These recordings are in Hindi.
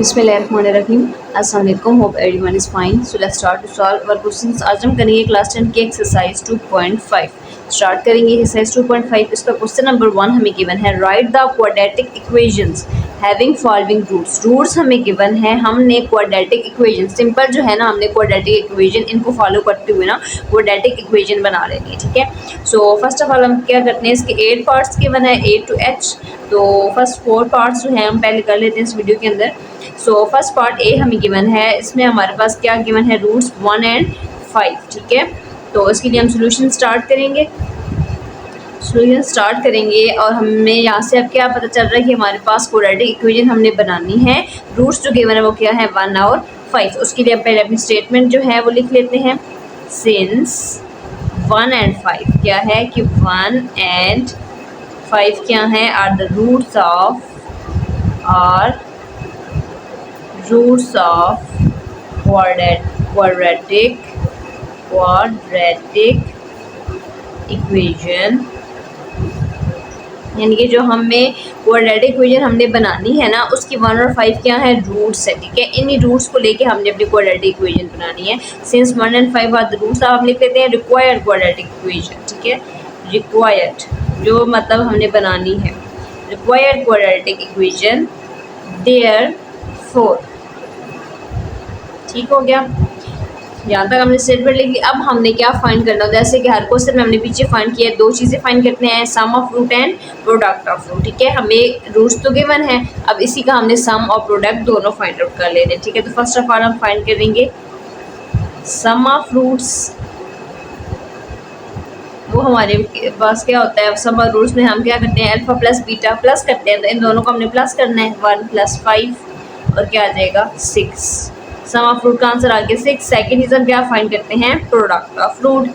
बिस्मिल्लाहिर्रहमानिर्रहीम। अस्सलाम वालेकुम। Hope everyone is fine. So let's start to solve our questions. आज हम करेंगे क्लास 10 की एक्सरसाइज 2.5। स्टार्ट करेंगे एक्सरसाइज 2.5। इसका क्वेश्चन नंबर 1 हमें गिवन है, write the quadratic equations having following roots. Roots हमें गिवन है, हमने क्वाड्रेटिक इक्वेशन सिंपल जो है ना, हमने क्वाड्रेटिक इक्वेशन इनको फॉलो करते हुए ना क्वाड्रेटिक इक्वेशन बना लेनी है, ठीक है। सो फर्स्ट ऑफ ऑल हम क्या करते हैं, इसके 8 पार्ट्स गिवन है A to H। तो फर्स्ट 4 पार्ट्स जो है हम पहले कर लेते हैं इस वीडियो के अंदर। सो फर्स्ट पार्ट ए हमें गिवन है, इसमें हमारे पास क्या गिवन है, रूट्स 1 and 5, ठीक है। तो इसके लिए हम सोल्यूशन स्टार्ट करेंगे और हमें यहाँ से अब क्या पता चल रहा है कि हमारे पास क्वाड्रेटिक इक्वेशन हमने बनानी है। रूट्स जो गिवन है वो क्या है, 1 और 5। उसके लिए हम पहले अपनी स्टेटमेंट जो है वो लिख लेते हैं। सिंस 1 and 5 क्या है कि 1 and 5 क्या है, are the roots of quadratic equation, यानी कि जो हमें क्वाड्रेटिक इक्वेशन हमने बनानी है ना, उसकी 1 और 5 क्या है, रूट्स है, ठीक है। इन्हीं रूट्स को लेके हमने अपनी क्वाड्रेटिक इक्वेशन बनानी है। Since 1 and 5 are the roots, आप लिख लेते हैं रिक्वायर्ड क्वाड्रेटिक इक्वेशन, ठीक है। रिक्वायर्ड जो मतलब हमने बनानी है, रिक्वायर्ड क्वाड्रेटिक इक्वेशन देयरफॉर, ठीक हो गया। यहाँ तक हमने स्टेटमेंट लिख ली। अब हमने क्या फाइंड करना होता है, जैसे कि हर क्वेश्चन में हमने पीछे फाइंड किया है, 2 चीज़ें फाइंड करते हैं, sum of root and product of root, ठीक है। हमें रूट्स तो गिवन है, अब इसी का हमने सम और प्रोडक्ट दोनों फाइंड आउट कर लेने, ठीक है। तो फर्स्ट ऑफ ऑल हम फाइंड करेंगे सम ऑफ रूट्स। वो हमारे पास क्या होता है, सम ऑफ रूट्स में हम क्या करते हैं, अल्फा प्लस बीटा प्लस करते हैं, तो इन दोनों को हमने प्लस करना है। 1 + 5 और क्या आ जाएगा, 6। सम ऑफ रूट का आंसर आ गया 6। सेकेंड चीज़ हम क्या फाइंड करते हैं, प्रोडक्ट ऑफ रूट,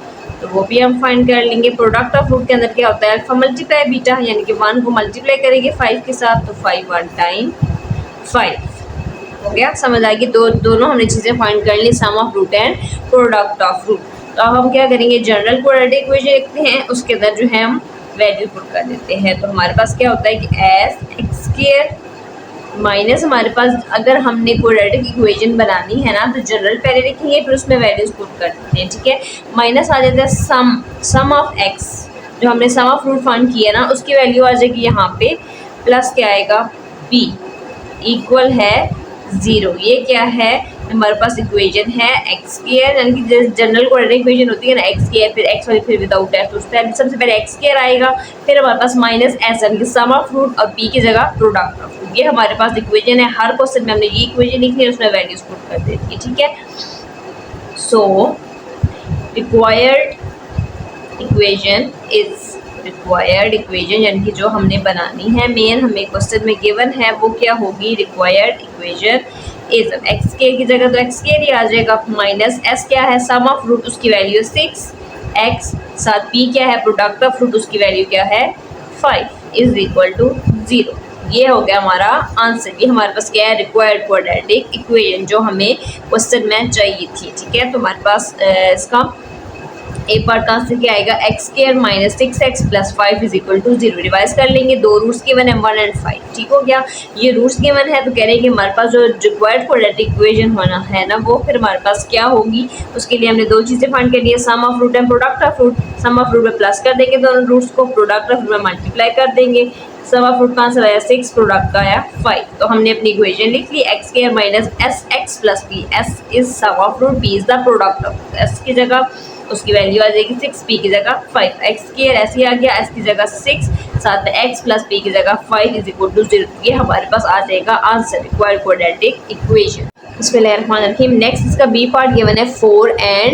तो वो भी हम फाइंड कर लेंगे। प्रोडक्ट ऑफ रूट के अंदर क्या होता है, अल्फा मल्टीप्लाई बीटा, यानी कि 1 को मल्टीप्लाई करेंगे 5 के साथ, तो 5 1 टाइम 5 हो गया। समझ आएगी, दोनों हमने चीज़ें फाइंड कर ली, sum of root and product of root. तो अब हम क्या करेंगे, जनरल क्वाड्रेटिक इक्वेशन लिखते हैं, उसके अंदर जो है हम वैल्यू पुट कर देते हैं। तो हमारे पास क्या होता है कि s(x²) माइनस, हमारे पास अगर हमने क्वाड्रेटिक इक्वेशन बनानी है ना, तो जनरल पहले लिखेंगे, फिर उसमें वैल्यूज पुट कर देते हैं, ठीक है। माइनस आ जाता है सम ऑफ x, जो हमने सम ऑफ रूट फाइंड किया ना, उसकी वैल्यू आ जाएगी यहाँ पे, प्लस क्या आएगा b इक्वल है 0। ये क्या है, हमारे पास इक्वेशन है x², यानी कि जनरल क्वाड्रेटिक इक्वेशन होती है ना, x² फिर x वाली फिर विदाउट है, तो उसमें सबसे पहले x² आएगा, फिर हमारे पास माइनस s, यानी कि सम ऑफ रूट और p की जगह प्रोडक्ट ऑफ रूट। ये हमारे पास इक्वेशन है। हर क्वेश्चन में हमने ये इक्वेशन लिखनी है, उसमें वैल्यूज पुट कर देती है, ठीक है। सो रिक्वायर्ड इक्वेशन यानी कि जो हमने बनानी है, मेन हमें क्वेश्चन में गिवन है, वो क्या होगी, रिक्वायर्ड इक्वेशन इज, x² की जगह तो x² ही आ जाएगा, माइनस s क्या है, सम ऑफ रूट, उसकी वैल्यू 6, x साथ p क्या है, प्रोडक्ट ऑफ रूट, उसकी वैल्यू क्या है 5 इज इक्वल टू 0। ये हो गया हमारा आंसर। ये हमारे पास क्या है, रिक्वायर्ड क्वाड्रेटिक इक्वेशन जो हमें क्वेश्चन में चाहिए थी, ठीक है। तो हमारे पास इसका एक पार्ट का आंसर क्या आएगा, x² minus 6x + 5 is equal to 0। Revise कर लेंगे, 2 रूट्स गिवन है, 1 and 5, ठीक हो गया। ये रूट्स गिवन है, तो कह रहे हैं कि हमारे पास जो रिक्वायर्ड क्वाड्रेटिक इक्वेशन होना है ना, वो फिर हमारे पास क्या होगी, उसके लिए हमने 2 चीज़ें फाइंड करनी है, sum of root and product of root. Sum of root में प्लस कर देंगे दोनों रूट्स को, प्रोडक्ट ऑफ रूट में मल्टीप्लाई कर देंगे। सम ऑफ रूट का आंसर आया 6, प्रोडक्ट का आया 5। तो हमने अपनी इक्वेशन लिख ली, x² minus sx + p, s is sum of root, p is the product of, s की जगह उसकी वैल्यू आ जाएगी 6, p की जगह 5, x² ऐसे ही आ गया, s की जगह 6, साथ में x + p की जगह 5 इज इक्वल टू 0। ये हमारे पास आ जाएगा आंसर, रिक्वायर्ड क्वाड्रेटिक इक्वेशन। बिस्मिल्लाहिर्रहमानिर्रहीम। नेक्स्ट इसका बी पार्ट गिवन है 4 and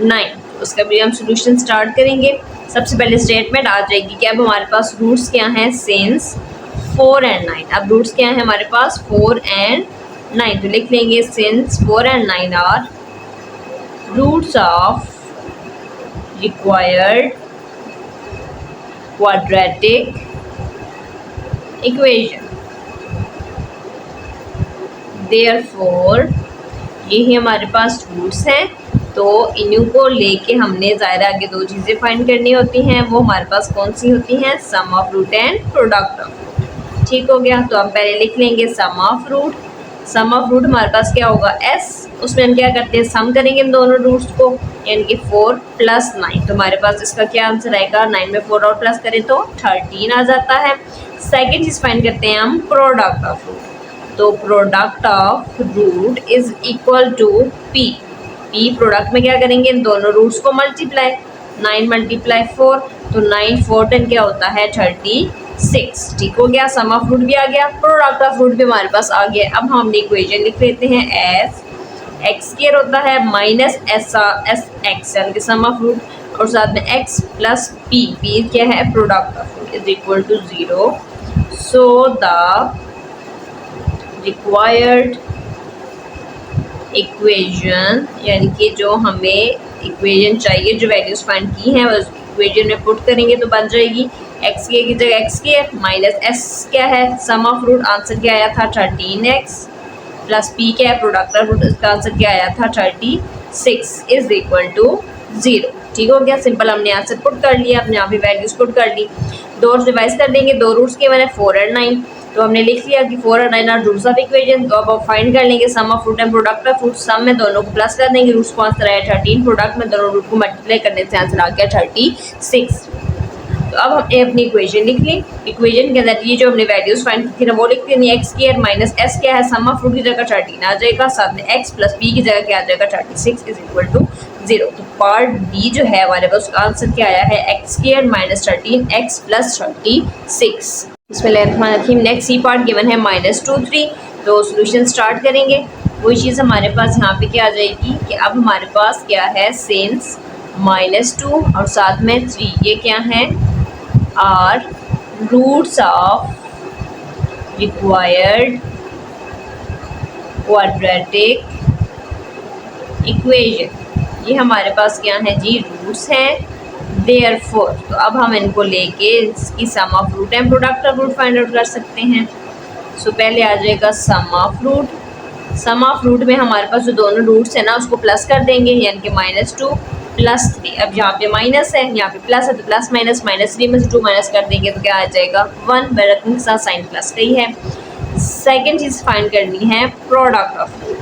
9, उसका भी हम सोल्यूशन स्टार्ट करेंगे। सबसे पहले स्टेटमेंट आ जाएगी कि अब हमारे पास रूट्स क्या हैं, सिंस 4 and 9। अब रूट्स क्या हैं हमारे पास, 4 and 9, तो लिख लेंगे since 4 and 9 are roots of required quadratic equation, therefore यही हमारे पास रूट्स हैं, तो इन्हीं को लेके हमने ज़ाहिर आगे 2 चीज़ें फाइंड करनी होती हैं। वो हमारे पास कौन सी होती हैं, sum of root and product of root, ठीक हो गया। तो हम पहले लिख लेंगे sum of root. Sum of root हमारे पास क्या होगा s, उसमें हम क्या करते हैं सम करेंगे इन दोनों रूट्स को, यानी कि 4 + 9, तो हमारे पास इसका क्या आंसर आएगा, 9 में 4 और प्लस करें तो 13 आ जाता है। सेकेंड चीज फाइंड करते हैं हम प्रोडक्ट ऑफ रूट, तो product of root is equal to p, p product में क्या करेंगे इन दोनों रूट्स को मल्टीप्लाई, 9 × 4, तो 9 4 10 क्या होता है 36, ठीक हो गया। सम ऑफ रूट भी आ गया, प्रोडक्ट ऑफ रूट भी हमारे पास आ गया। अब हम इक्वेशन लिख लेते हैं एस एक्स स्क्वायर होता है माइनस एस एक्स यानी कि सम ऑफ रूट, और साथ में एक्स प्लस पी, पी क्या है product of root, is equal to 0। So the required equation, यानी कि जो हमें इक्वेशन चाहिए, जो वैल्यूज फाइंड की हैं उस इक्वेशन में पुट करेंगे तो बन जाएगी एक्स की जगह एक्स स्क्वायर माइनस एस क्या है सम ऑफ रूट, आंसर क्या आया था 13x, प्लस पी क्या है प्रोडक्ट ऑफ रूट, इसका आंसर क्या आया था 36, इज इक्वल टू 0। ठीक हो गया, सिंपल हमने आंसर पुट कर लिया, अपने यहाँ पे वैल्यूज पुट कर ली। दो रिवाइज कर देंगे, दो रूट्स के मैंने 4 और 9, तो हमने लिख लिया कि 4 और 9 आर रूट्स ऑफ इक्वेशन। तो अब आप फाइंड कर लेंगे sum of root and product of root, sum में दोनों को प्लस कर देंगे, रूट्स को आंसर आया 13, प्रोडक्ट में दोनों रूट को मल्टीप्लाई करने से आंसर आ गया 36। तो अब हमने अपनी इक्वेशन लिख ली, इक्वेशन के अंदर ये जो हमने वैल्यूज फाइंड की थी ना वो लिख देनी, एक्स स्क्वायर माइनस एस क्या है सम ऑफ रूट की जगह 13 आ जाएगा, साथ में एक्स प्लस पी की जगह क्या आ जाएगा 36 इज इक्वल टू 0। तो पार्ट बी जो है हमारे पास उसका आंसर क्या आया है x square minus 13 x plus 36। इसमें नेक्स्ट सी पार्ट गिवन है -2 3, तो सोल्यूशन स्टार्ट करेंगे। वही चीज़ हमारे पास यहाँ पे क्या आ जाएगी कि अब हमारे पास क्या है सिंस -2 और साथ में 3 ये क्या है are roots of required quadratic equation, ये हमारे पास क्या है जी रूट्स हैं। देयरफॉर तो अब हम इनको लेके इसकी sum of root and product of root find out कर सकते हैं। सो पहले आ जाएगा sum of root, sum of root में हमारे पास जो दोनों रूट्स है ना उसको प्लस कर देंगे, यानी कि -2 + 3। अब यहाँ पे माइनस है यहाँ पे प्लस है तो प्लस माइनस -3 में से 2 माइनस कर देंगे तो क्या आ जाएगा 1, बरकन के साथ साइन प्लस का ही है। सेकेंड चीज़ फाइंड करनी है product of root,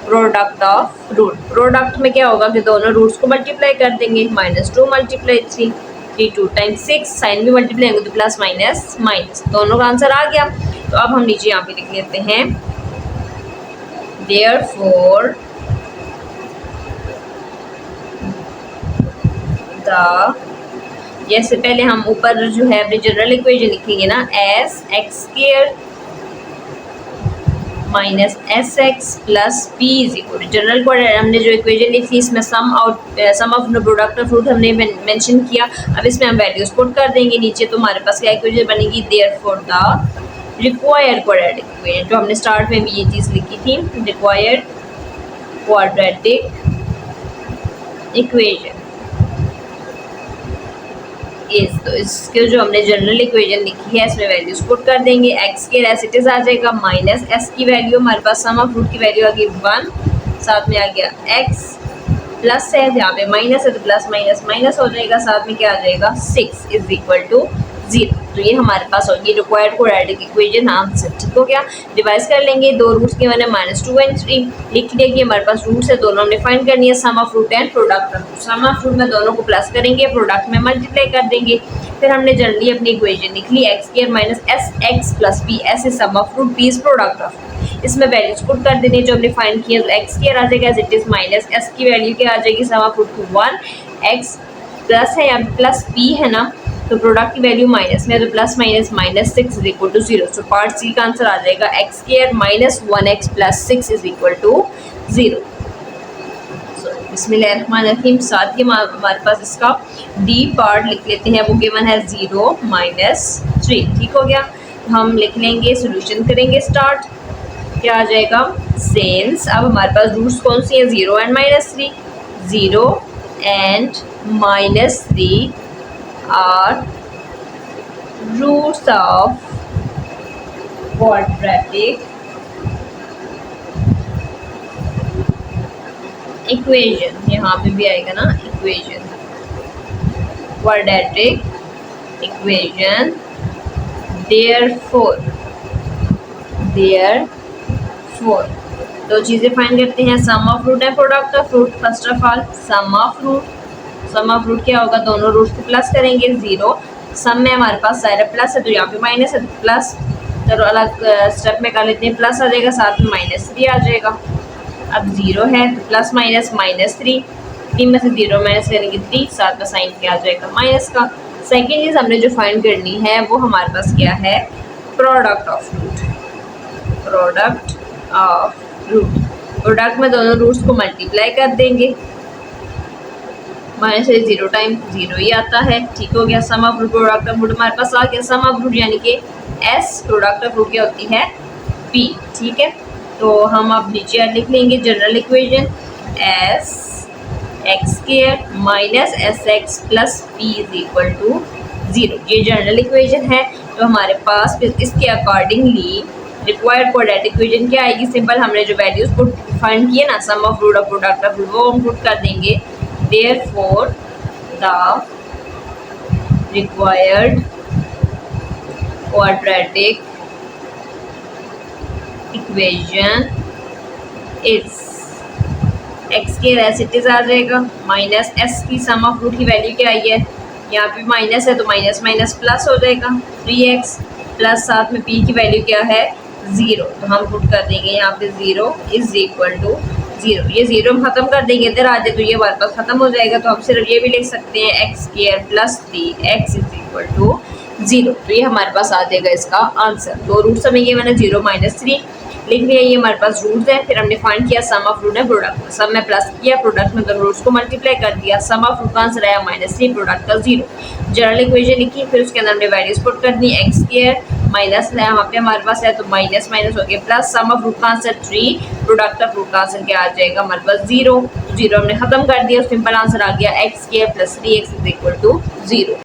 product of root, product में क्या होगा कि दोनों रूट्स को मल्टीप्लाई कर देंगे, -2 × 3, 3 2 × 6, साइन भी मल्टीप्लाई होंगे तो प्लस माइनस माइनस, दोनों का आंसर आ गया। तो अब हम नीचे यहाँ पे लिख लेते हैं देयरफॉर जैसे पहले हम ऊपर जो है अपनी जनरल इक्वेशन लिखेंगे ना S x square minus s x plus P is equal, general को हमने जो इक्वेशन लिखी इसमें सम ऑफ प्रोडक्ट ऑफ रूट हमने मेंशन किया। अब इसमें हम वैल्यूज पुट कर देंगे नीचे, तो हमारे पास क्या इक्वेशन बनेगी therefore the required quadratic equation, जो हमने स्टार्ट में भी ये चीज़ लिखी थी रिक्वायर्ड क्वाड्रेटिक इक्वेशन इस, तो इसके जो हमने जनरल इक्वेशन लिखी है इसमें वैल्यूज पुट कर देंगे, एक्स के एज इट इज आ जाएगा माइनस एस की वैल्यू हमारे पास सम ऑफ रूट की वैल्यू आ गई 1, साथ में आ गया एक्स प्लस है यहाँ पे माइनस है तो प्लस माइनस माइनस हो जाएगा, साथ में क्या आ जाएगा 6 इज इक्वल टू 0। तो ये हमारे पास होगी रिक्वायर्ड क्वाड्रेटिक इक्वेशन आंसर। ठीक हो गया, डिवाइस कर लेंगे, दो रूट्स के मैंने -2 और 3 लिख लिया कि हमारे पास रूट्स है, दोनों हमने फाइंड करनी है sum of root and product of root. Sum of root में दोनों को प्लस करेंगे, प्रोडक्ट में मल्टीप्लाई कर देंगे, फिर हमने जनरली अपनी इक्वेशन लिख ली x square minus s x plus p, s is sum of root, p is product of root. इसमें वैल्यूज पुट कर देनी जो हमने फाइंड किया, तो एक्स स्क्वायर आ जाएगा as it is minus S की वैल्यू क्या आ जाएगी sum of root 1, x plus है या प्लस पी है ना तो प्रोडक्ट की वैल्यू माइनस में, तो plus minus -6 is equal to 0। So part C का आंसर आ जाएगा x square minus 1x plus 6 is equal to 0। बिस्मिल्लाहिर्रहमानिर्रहीम, साथ ही हमारे पास इसका डी पार्ट लिख लेते हैं, वो गिवन है 0 - 3। ठीक हो गया, हम लिख लेंगे, सोल्यूशन करेंगे स्टार्ट, क्या आ जाएगा सिंस, अब हमारे पास रूट्स कौन सी हैं 0 and -3, 0 and -3 are roots of quadratic equation, यहाँ पे भी आएगा ना इक्वेशन quadratic equation, therefore 4। दो चीज़ें फाइंड करते हैं, सम ऑफ रूट है product of root. First of all sum of root क्या होगा, दोनों रूट को प्लस करेंगे 0। सम में हमारे पास सारा प्लस है तो यहाँ पे माइनस है, तो प्लस, चलो अलग स्टेप में कर लेते हैं, प्लस आ जाएगा, साथ में -3 आ जाएगा। अब 0 है तो प्लस माइनस -3, 3 में से 0 माइनस करेंगे 3, साथ में साइन क्या आ जाएगा, माइनस का। सेकेंड चीज़ हमने जो फाइंड करनी है वो हमारे पास क्या है, प्रोडक्ट ऑफ रूट। प्रोडक्ट में दोनों रूट्स को मल्टीप्लाई कर देंगे, माइनस से 0 टाइम 0 ही आता है, ठीक हो गया। Sum of root product of root हमारे पास आ गया, सम ऑफ रूट यानी कि s, प्रोडक्ट ऑफ रूट क्या होती है p, ठीक है। तो हम अब नीचे लिख लेंगे general equation, s x² minus sx plus p is equal to 0। ये जनरल इक्वेशन है। तो हमारे पास फिर इसके अकॉर्डिंगली रिक्वायर्ड क्वाड्रेटिक इक्वेशन क्या आएगी, सिंपल हमने जो वैल्यूज पुट फाइंड किए ना, सम ऑफ रूट और प्रोडक्ट ऑफ रूट, वो हम पुट कर देंगे। Therefore, the required quadratic equation is x के एज इट इज आ जाएगा, माइनस s की सम ऑफ रूट की वैल्यू क्या आई है, यहाँ पे माइनस है तो माइनस माइनस प्लस हो जाएगा 3x, प्लस साथ में p की वैल्यू क्या है 0, तो हम पुट कर देंगे यहाँ पे 0 इज इक्वल टू 0। ये 0 हम खत्म कर देंगे, इधर आ जाए तो ये हमारे पास खत्म हो जाएगा। तो हम सिर्फ ये भी लिख सकते हैं x² plus 3x is equal to 0। तो ये हमारे पास आ जाएगा इसका आंसर। दो रूट्स हमें ये मैंने 0 -3 लिख लिया, ये हमारे पास रूट्स हैं। फिर हमने फाइंड किया सम ऑफ रूट है प्रोडक्ट, सम में प्लस किया, प्रोडक्ट में दोनों रूट्स को मल्टीप्लाई कर दिया, सम ऑफ रूट का आंसर आया -3, प्रोडक्ट का 0। जनरल इक्वेशन लिखी, फिर उसके अंदर हमने वैल्यूज पुट कर दी, x² माइनस यहाँ पे हमारे पास है तो माइनस माइनस हो गया प्लस, सम ऑफ रूट का आंसर 3, प्रोडक्ट ऑफ रूट का आंसर क्या आ जाएगा हमारे पास 0। 0 हमने खत्म कर दिया, सिंपल आंसर आ गया x² plus 3x is equal to 0।